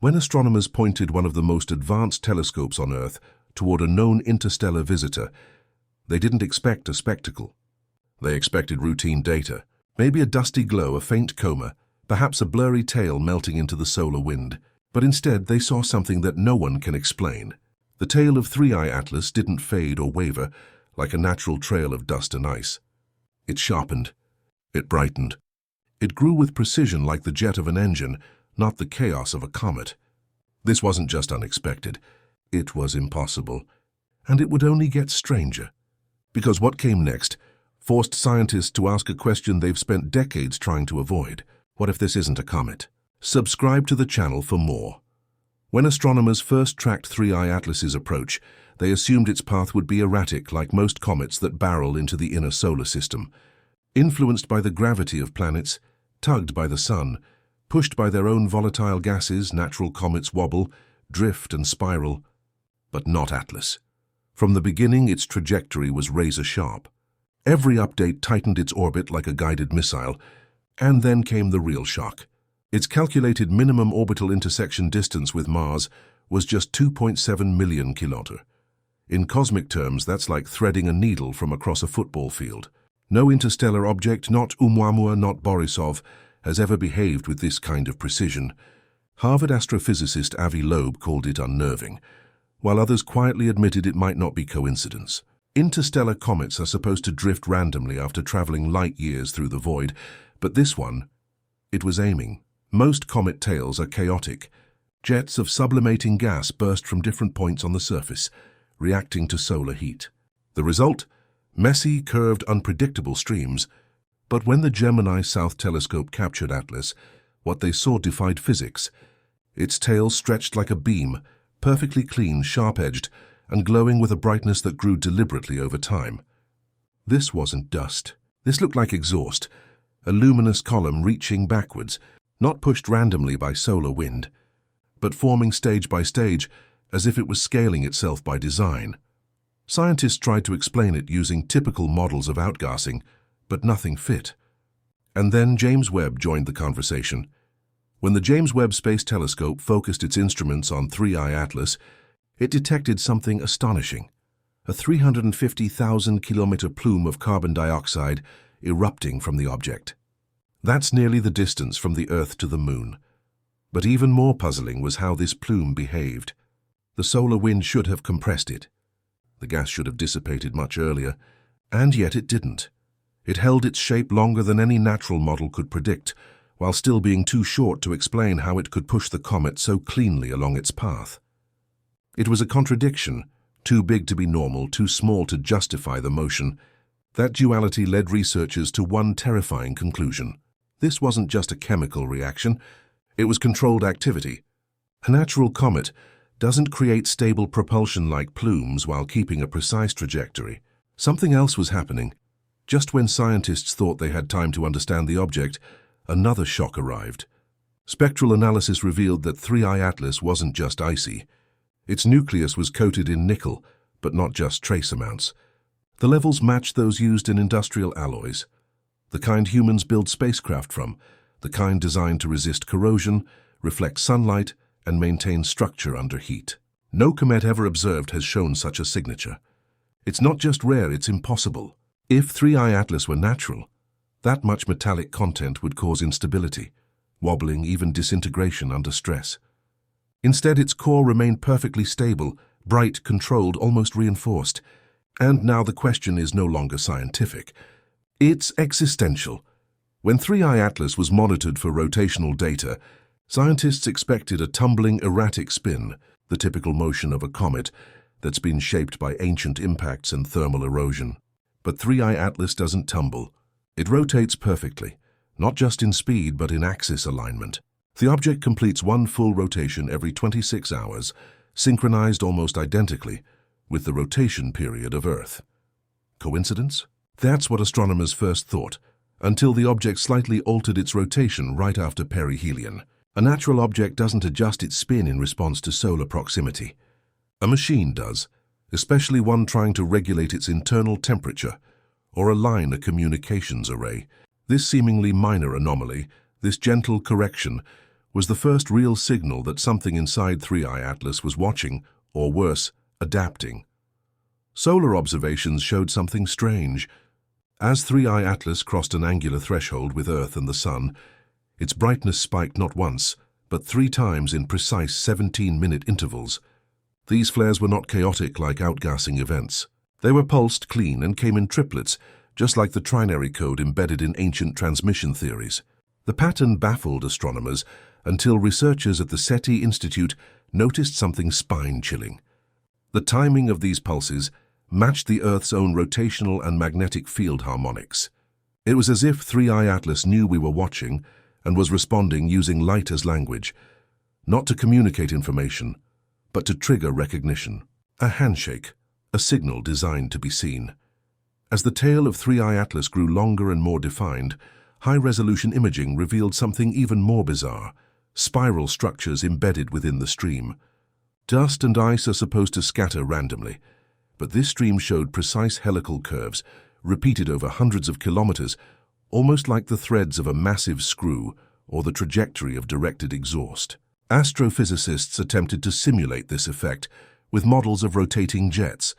When astronomers pointed one of the most advanced telescopes on Earth toward a known interstellar visitor, they didn't expect a spectacle. They expected routine data, maybe a dusty glow, a faint coma, perhaps a blurry tail melting into the solar wind. But instead they saw something that no one can explain. The tail of 3I Atlas didn't fade or waver like a natural trail of dust and ice. It sharpened. It brightened. It grew with precision like the jet of an engine, not the chaos of a comet. This wasn't just unexpected. It was impossible. And it would only get stranger. Because what came next forced scientists to ask a question they've spent decades trying to avoid. What if this isn't a comet? Subscribe to the channel for more. When astronomers first tracked 3I Atlas's approach, they assumed its path would be erratic like most comets that barrel into the inner solar system. Influenced by the gravity of planets, tugged by the sun, pushed by their own volatile gases, natural comets wobble, drift and spiral. But not Atlas. From the beginning, its trajectory was razor-sharp. Every update tightened its orbit like a guided missile, and then came the real shock. Its calculated minimum orbital intersection distance with Mars was just 2.7 million kilometers. In cosmic terms, that's like threading a needle from across a football field. No interstellar object, not Oumuamua, not Borisov, has ever behaved with this kind of precision. Harvard astrophysicist Avi Loeb called it unnerving, while others quietly admitted it might not be coincidence. Interstellar comets are supposed to drift randomly after traveling light years through the void, but this one, it was aiming. Most comet tails are chaotic. Jets of sublimating gas burst from different points on the surface, reacting to solar heat. The result? Messy, curved, unpredictable streams. But when the Gemini South Telescope captured Atlas, what they saw defied physics. Its tail stretched like a beam, perfectly clean, sharp-edged, and glowing with a brightness that grew deliberately over time. This wasn't dust. This looked like exhaust, a luminous column reaching backwards, not pushed randomly by solar wind, but forming stage by stage as if it was scaling itself by design. Scientists tried to explain it using typical models of outgassing, but nothing fit. And then James Webb joined the conversation. When the James Webb Space Telescope focused its instruments on 3I Atlas, it detected something astonishing. A 350,000-kilometer plume of carbon dioxide erupting from the object. That's nearly the distance from the Earth to the Moon. But even more puzzling was how this plume behaved. The solar wind should have compressed it. The gas should have dissipated much earlier, and yet it didn't. It held its shape longer than any natural model could predict, while still being too short to explain how it could push the comet so cleanly along its path. It was a contradiction, too big to be normal, too small to justify the motion. That duality led researchers to one terrifying conclusion. This wasn't just a chemical reaction, it was controlled activity. A natural comet doesn't create stable propulsion like plumes while keeping a precise trajectory. Something else was happening. Just when scientists thought they had time to understand the object, another shock arrived. Spectral analysis revealed that 3I Atlas wasn't just icy. Its nucleus was coated in nickel, but not just trace amounts. The levels matched those used in industrial alloys. The kind humans build spacecraft from, the kind designed to resist corrosion, reflect sunlight, and maintain structure under heat. No comet ever observed has shown such a signature. It's not just rare, it's impossible. If 3I Atlas were natural, that much metallic content would cause instability, wobbling, even disintegration under stress. Instead, its core remained perfectly stable, bright, controlled, almost reinforced. And now the question is no longer scientific. It's existential. When 3I Atlas was monitored for rotational data, scientists expected a tumbling, erratic spin, the typical motion of a comet that's been shaped by ancient impacts and thermal erosion. But 3I Atlas doesn't tumble. It rotates perfectly, not just in speed but in axis alignment. The object completes one full rotation every 26 hours, synchronized almost identically with the rotation period of Earth. Coincidence? That's what astronomers first thought, until the object slightly altered its rotation right after perihelion. A natural object doesn't adjust its spin in response to solar proximity. A machine does, especially one trying to regulate its internal temperature or align a communications array. This seemingly minor anomaly, this gentle correction, was the first real signal that something inside 3i Atlas was watching, or worse, adapting. Solar observations showed something strange. As 3i Atlas crossed an angular threshold with Earth and the Sun, its brightness spiked not once, but 3 times in precise 17-minute intervals. These flares were not chaotic like outgassing events. They were pulsed, clean, and came in triplets, just like the trinary code embedded in ancient transmission theories. The pattern baffled astronomers until researchers at the SETI Institute noticed something spine-chilling. The timing of these pulses matched the Earth's own rotational and magnetic field harmonics. It was as if 3i Atlas knew we were watching and was responding using light as language, not to communicate information, but to trigger recognition. A handshake, a signal designed to be seen. As the tail of 3i Atlas grew longer and more defined, high-resolution imaging revealed something even more bizarre: spiral structures embedded within the stream. Dust and ice are supposed to scatter randomly, but this stream showed precise helical curves, repeated over hundreds of kilometers, almost like the threads of a massive screw or the trajectory of directed exhaust. Astrophysicists attempted to simulate this effect with models of rotating jets,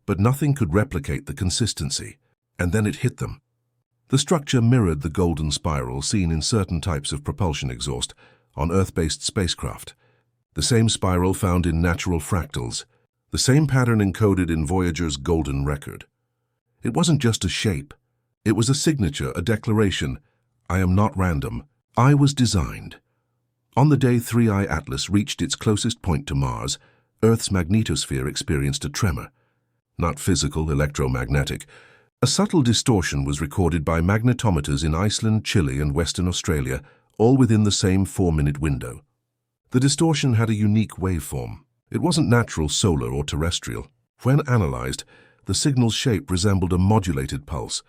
but nothing could replicate the consistency. And then it hit them. The structure mirrored the golden spiral seen in certain types of propulsion exhaust on Earth-based spacecraft. The same spiral found in natural fractals, the same pattern encoded in Voyager's golden record. It wasn't just a shape. It was a signature, a declaration. I am not random. I was designed. On the day 3i Atlas reached its closest point to Mars, Earth's magnetosphere experienced a tremor. Not physical, electromagnetic. A subtle distortion was recorded by magnetometers in Iceland, Chile, and Western Australia, all within the same 4-minute window. The distortion had a unique waveform. It wasn't natural, solar, or terrestrial. When analyzed, the signal's shape resembled a modulated pulse,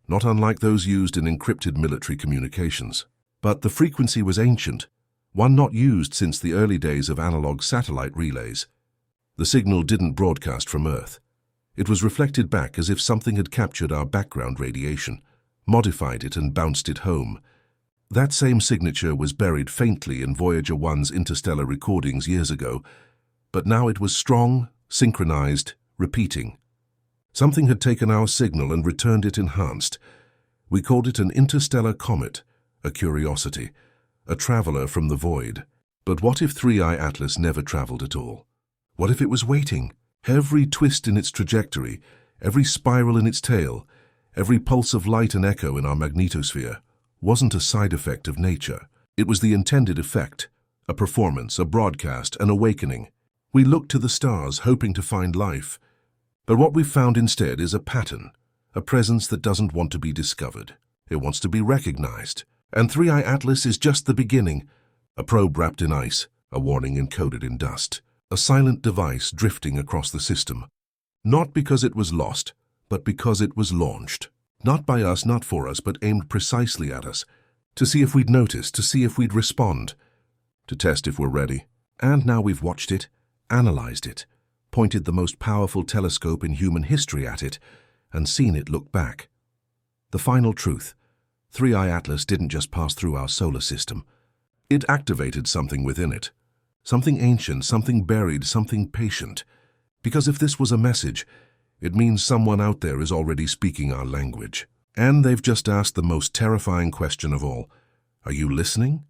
not unlike those used in encrypted military communications. But the frequency was ancient, one not used since the early days of analog satellite relays. The signal didn't broadcast from Earth. It was reflected back as if something had captured our background radiation, modified it, and bounced it home. That same signature was buried faintly in Voyager 1's interstellar recordings years ago, but now it was strong, synchronized, repeating. Something had taken our signal and returned it enhanced. We called it an interstellar comet, a curiosity, a traveler from the void. But what if 3i Atlas never traveled at all? What if it was waiting? Every twist in its trajectory, every spiral in its tail, every pulse of light and echo in our magnetosphere wasn't a side effect of nature. It was the intended effect, a performance, a broadcast, an awakening. We looked to the stars, hoping to find life. But what we've found instead is a pattern, a presence that doesn't want to be discovered. It wants to be recognized. And 3i Atlas is just the beginning. A probe wrapped in ice, a warning encoded in dust. A silent device drifting across the system. Not because it was lost, but because it was launched. Not by us, not for us, but aimed precisely at us. To see if we'd notice, to see if we'd respond. To test if we're ready. And now we've watched it, analyzed it, pointed the most powerful telescope in human history at it, and seen it look back. The final truth: 3i Atlas didn't just pass through our solar system. It activated something within it. Something ancient, something buried, something patient. Because if this was a message, it means someone out there is already speaking our language. And they've just asked the most terrifying question of all. Are you listening?